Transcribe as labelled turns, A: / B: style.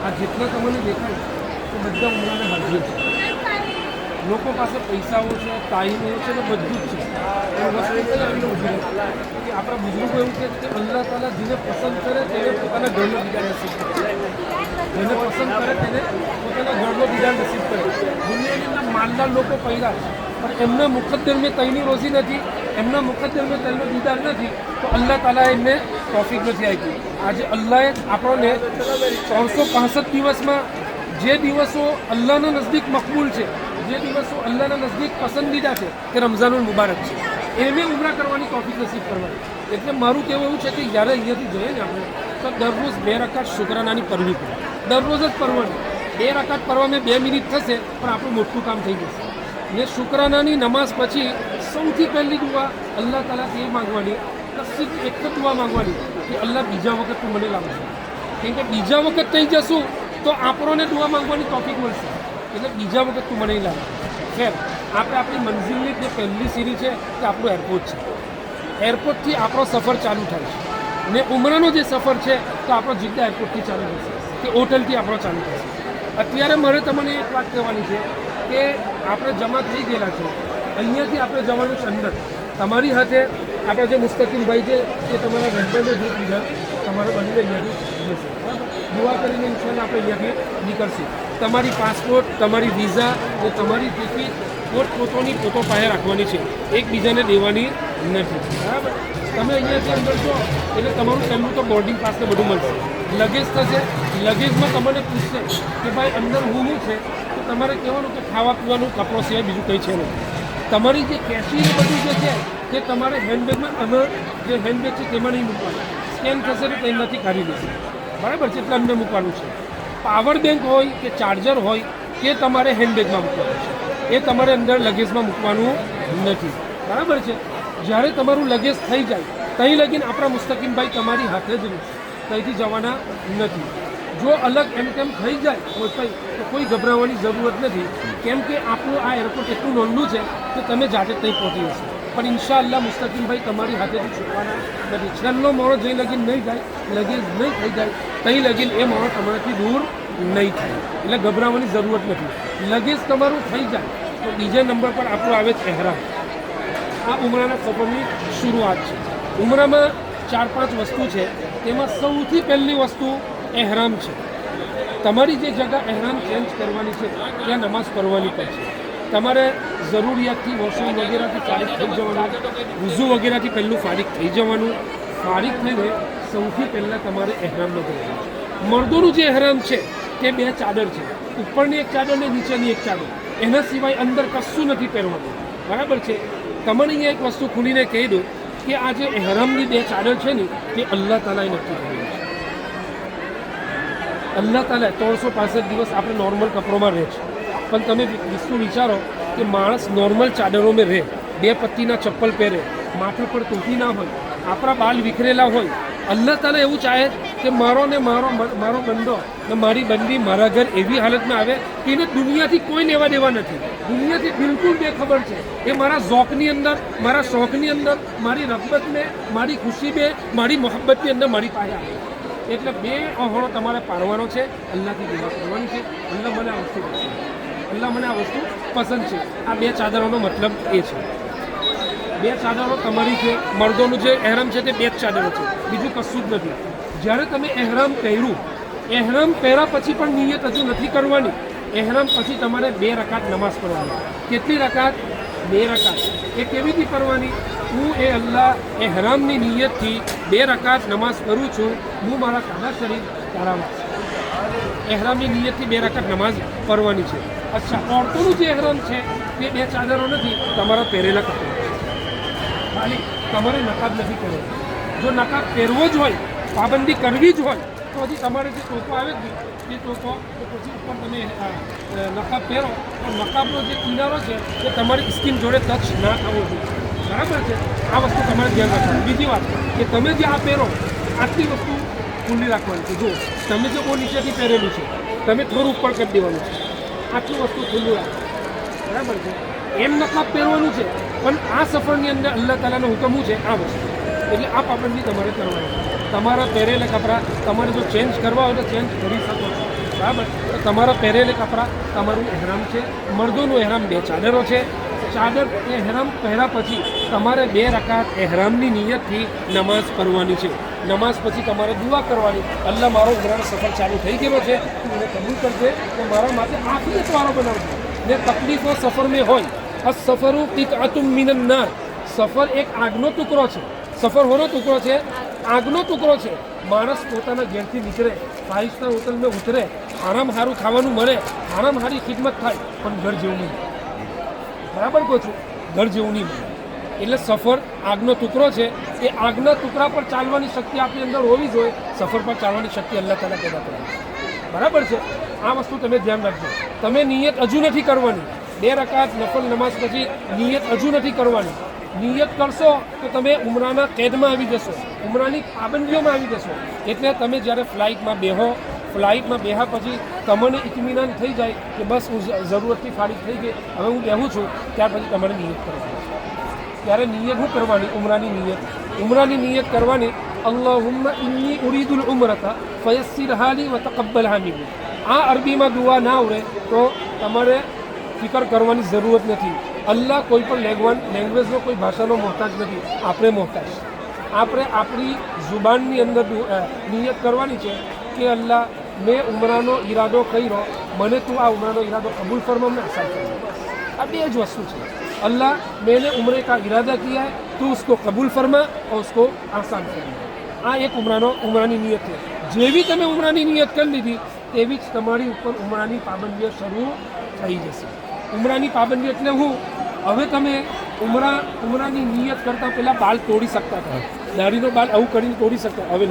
A: આ જેટલા તમને દેખાય તો બધા ઉમરાને હાજર છે. લોકો પાસે પૈસાઓ છે, ટાઈમો છે ને બધું જ છે. એ વસ્તુ કઈ આવીને ઊભી રહે કે આપણા બુઝુર્ગો એવું કહે છે કે અલ્લાહ તાલા જેને પસંદ કરે તેને પોતાના ઘરનો દીદાર નસીબ કરે. જેને પસંદ કરે તેને પોતાના ઘરનો દીદાર નસીબ કરે. દુનિયાની અંદર માલદાર લોકો પહેલા પણ એમના મુકદ્દર મેં તઈની રોઝી નથી, એમના મુકદ્દર મેં તઈનો દીદાર નથી, તો અલ્લાહ તાલા એમને તોફીક નથી આપી. આજે અલ્લાહે આપણને 365 દિવસમાં જે દિવસો અલ્લાહના નજદીક મકબૂલ છે, જે દિવસો અલ્લાહના નજદીક પસંદીદા છે તે રમઝાનુલ મુબારક છે. એને ઉમરા કરવાની તોફીક નસીબ કરવાની. એટલે મારું કહેવું એવું છે કે જ્યારે અહીંયાથી જઈએ ને આપણે તો દરરોજ 2 રકાત શુક્રાનાની પરવી પડે. દરરોજ જ પરવાની. 2 રકાત પરવામાં 2 મિનિટ થશે પણ આપણું મોટું કામ થઈ જશે. ને શુક્રાનાની નમાઝ પછી સૌથી પહેલી દુઆ અલ્લાહ તાલાથી એ માંગવાની, સિર્ફ એક જ દુઆ માંગવાની કે અલ્લાહ બીજા વખત તું મને લાવશે. કેમ કે બીજા વખત થઈ જશું તો આપણને દુઆ માંગવાની તોફીક મળશે. એટલે બીજા વખત તું મને લાવે. ખેર આપણે આપણી મંઝિલની જે પહેલી સીડી છે તે આપણું એરપોર્ટ છે. એરપોર્ટથી આપણો સફર ચાલુ થાય છે. ને ઉમરાનો જે સફર છે તો આપણો જિદ્દા એરપોર્ટથી ચાલુ થશે કે હોટલથી આપણો ચાલુ થશે. અત્યારે મારે તમને એક વાત કહેવાની છે કે આપણે જમા થઈ ગયેલા છે. અહીંયાથી આપણે જવાનું છે અંદર. તમારી હાથે આપણા જે મુસ્તકીમભાઈ છે એ તમારા હસબન્ડે જે બીજા તમારા બનીને અહીંયાથી જશે. દુઆ કરીને ઇન્શાલ્લાહ આપણે અહીંયાથી નીકળશું. તમારી પાસપોર્ટ, તમારી વિઝા અને તમારી ટિકિટ પોતપોતાની પોતો પાસે રાખવાની છે, એકબીજાને દેવાની નથી. બરાબર? તમે અહીંયાથી અંદર છો એટલે તમારું પહેલું તો બોર્ડિંગ પાસને બધું મળશે. લગેજ થશે, લગેજમાં તમને પૂછશે કે ભાઈ અંદર હું છે, તો તમારે કહેવાનું કે ખાવા પીવાનું કપડો સિવાય બીજું કંઈ છે નહીં. તમારી જે કેશી બધું જે છે તે તમારે હેન્ડબેગમાં અંદર જે હેન્ડબેગ છે તેમાં નહીં મૂકવાનું. સ્કેન થશે તો તેનાથી કાઢી દેશે. બરાબર છે? એટલે અંદર મૂકવાનું છે. પાવર બેંક હોય કે ચાર્જર હોય તે તમારે હેન્ડબેગમાં મૂકવાનું છે. એ તમારે અંદર લગેજમાં મૂકવાનું નથી. બરાબર છે? જ્યારે તમારું લગેજ થઈ જાય ત્યાં લગીને આપણા મુસ્તકીમભાઈ તમારી હાથે જ રહેશે, ત્યાંથી જવાના નથી. જો અલગ એમ તેમ થઈ જાય તો કોઈ ગભરાવાની જરૂરત નથી. કેમ કે આપણું આ એરપોર્ટ એટલું નાનું છે કે તમે જાતે ત્યાં પહોંચી જશો. પણ ઇન્શાઅલ્લાહ મુસ્તકીમભાઈ તમારી હાથેથી છૂટવાના નથી. છેલ્લો મોડો જઈ લગીન નહીં જાય, લગેજ નહીં થઈ જાય ત્યાં લગીન એ મોડો તમારાથી દૂર નહીં થાય. એટલે ગભરાવાની જરૂરત નથી. લગેજ તમારું થઈ જાય તો બીજા નંબર પર આપણું આવે છે એહરામ. આ ઉમરાના સફરની શરૂઆત છે. ઉમરામાં 4-5 વસ્તુ છે. તેમાં સૌથી પહેલી વસ્તુ એહરામ છે. તમારી જે જગ્યા એહરામ ચેન્જ કરવાની છે ત્યાં નમાઝ પઢવાની પડશે. તમારે જરૂરિયાતથી વોશરૂમ વગેરેથી ફારિગ થઈ જવાનું, વૂઝુ વગેરેથી પહેલું ફારિગ થઈ જવાનું. ફારિગ થઈને સૌથી પહેલાં તમારે એહરામનો કરવાનો છે. મર્દોનું જે એહરામ છે તે 2 ચાદર છે. ઉપરની એક ચાદર ને નીચેની એક ચાદર. એના સિવાય અંદર કશું નથી પહેરવાનું. બરાબર છે? તમને અહીંયા એક વસ્તુ ખુલીને કહી દઉં કે આ જે એહરામની 2 ચાદર છે ને તે અલ્લાહ તાલાએ નક્કી કરેલી છે. અલ્લાહ તાલા 365 દિવસ આપણે નોર્મલ કપડોમાં રહે છે. પણ તમે વસ્તુ વિચારો કે માણસ નોર્મલ ચાદરોમાં રહે, 2 પત્તીના ચપ્પલ પહેરે, માથા પર ટોપી ના હોય, આપણા બાલ વિખરેલા હોય. અલ્લાહ તાલા એવું ચાહે કે મારો બંદો ને મારી બંદી મારા ઘર એવી હાલતમાં આવે કે એને દુનિયાથી કોઈ લેવા દેવા નથી, દુનિયાથી બિલકુલ બેખબર છે. એ મારા ઝોકની અંદર, મારા શોખની અંદર, મારી રગબત મેં, મારી ખુશી મેં, મારી મોહબ્બતની અંદર મારી પાસે આવે. એટલે 2 ઓહળો તમારે પાડવાનો છે, અલ્લાહથી દુઆ કરવાની છે. અલ્લાહ મને આ વસ્તુ પસંદ છે, અલ્લાહ મને આ વસ્તુ પસંદ છે. આ 2 ચાદરોનો મતલબ એ છે. 2 ચાદરો તમારી છે. મર્દોનું જે એહરામ છે તે 2 જ ચાદરો છે, બીજું કશું જ નથી. જ્યારે તમે એહરામ પહેર્યું, એહરામ પહેર્યા પછી પણ નિયત હજુ નથી કરવાની. એહરામ પછી તમારે 2 રકાત નમાઝ પઢવાની. કેટલી રકાત? 2 રકાત. એ કેવી રીતે કરવાની? હું એ અલ્લાહ એહરામની નિયતથી 2 રકાત નમાઝ કરું છું. હું મારા કાદા શરીફ તારામાં એહરામની નિયતથી 2 રકાત નમાઝ પઢવાની છે. અચ્છા, ઓરતોનું જે એહરામ છે તે 2 ચાદરો નથી, તમારા પહેરેલા કપડાં. ખાલી તમારે નકાબ નથી કરવો. જો નકાબ પહેરવો જ હોય, પાબંદી કરવી જ હોય તો હજી તમારે જે ટોકો આવે જ તે ટોકો તો પછી ઉપર તમે નકાબ પહેરો. તો નકાબનો જે કિનારો છે તે તમારી સ્કિન જોડે ટચ ના થવો જોઈએ. બરાબર છે? આ વસ્તુ તમારે ધ્યાન રાખવાની. બીજી વાત કે તમે જે આ પહેરો આટલી વસ્તુ ખુલ્લી રાખવાની છે. જો તમે જે બહુ નીચેથી પહેરેલું છે તમે થોડું ઉપર કરી દેવાનું છે. આટલી વસ્તુ ખુલ્લું રાખો. બરાબર છે? એમ નકાબ પહેરવાનું છે પણ આ સફરની અંદર અલ્લાહ તાલાનો હુકમ છે આ વસ્તુ. એટલે આ પાબંદી તમારે કરવાની છે. તમારા પહેરેલા કપડાં તમારે જો ચેન્જ કરવા હોય તો ચેન્જ કરી શકો છો, બરાબર. તમારા પહેરેલા કપડાં તમારું એહરામ છે. મર્દોનું એહરામ 2 ચાદરો છે. ચાદર એહરામ પહેર્યા પછી તમારે 2 રકાત એહરામની નિયતથી નમાઝ પઢવાની છે. નમાઝ પછી તમારે દુઆ કરવાની, અલ્લાહ મારો ઉમરાનો સફર ચાલુ થઈ ગયેલો છે, તું મને કબૂલ કરજે કે મારા માટે આફિયતવાળો બનાવજો. ને તકલીફો સફર મેં હોય, આ સફરું કિતઅતુમ મિનન નાર, સફર એક આગનો ટુકડો છે. સફર હોનો ટુકડો છે, આગનો ટુકડો છે. માણસ પોતાના ઘેરથી નીકળે, 5 સ્ટાર હોટલમાં ઉતરે, આરામ સારું ખાવાનું મળે, આરામ સારી ખિદમત થાય, પણ ઘર જેવું નહીં. બરાબર કહું છું, ઘર જેવું નહીં મળે. એટલે સફર આગનો ટુકડો છે. એ આગના ટુકડા પર ચાલવાની શક્તિ આપણી અંદર હોવી જોઈએ. સફર પર ચાલવાની શક્તિ અલ્લાહ તાલા પેદા કરે. બરાબર છે. આ વસ્તુ તમે ધ્યાન રાખજો. તમે નિયત હજુ નથી કરવાની. 2 રકાત નફલ નમાઝ પછી નિયત હજુ નથી કરવાની. નિયત કરશો તો તમે ઉમરાના કેદમાં આવી જશો, ઉમરાની પાબંદીઓમાં આવી જશો. એટલે તમે જ્યારે ફ્લાઇટમાં બેહા પછી તમને ઇત્મીનાન થઈ જાય કે બસ હું જરૂરતથી ફારિગ થઈ ગઈ, હવે હું બેહું છું, ત્યાર પછી તમારે નિયત કરવાની. ત્યારે નિયત શું કરવાની? ઉમરાની નિયત કરવાની. અલ્લાહુમ્મા ઇન્ની ઉરીદુલ ઉમરતા ફયસ્સિરહા લી વ તaqabbalha મિન્ની. આ અરબીમાં દુઆ ના આવડે તો તમારે ફિકર કરવાની જરૂરત નથી. અલ્લાહ કોઈ પણ લેંગ્વેજનો કોઈ ભાષાનો મોહતાજ નથી, આપણે મોહતાજ. આપણે આપણી જુબાનની અંદર નિયત કરવાની છે કે અલ્લાહ મેં ઉમરાનો ઈરાદો કર્યો, મને તું આ ઉમરાનો ઈરાદો કબૂલ ફરમા, મને આસાન ફરમા. આ 2 જ વસ્તુ છે. अल्लाह मैंने उम्रे का इरादा किया है, तू उसको कबूल फरमा और उसको आसान फरमा. आ एक उमरानी नियत है. जेवी तमे उमरानी नियत कर लीधी तेवी ज तमारी ऊपर उमरानी पाबंदीओ शरू थई जशे. उमरानी पाबंदी एटले हुं, हवे तमे उमरानी नियत करता पहला बाल तोड़ी सकता था, दाढ़ीनो बाल आવું કરીને તોડી શકતા, હવે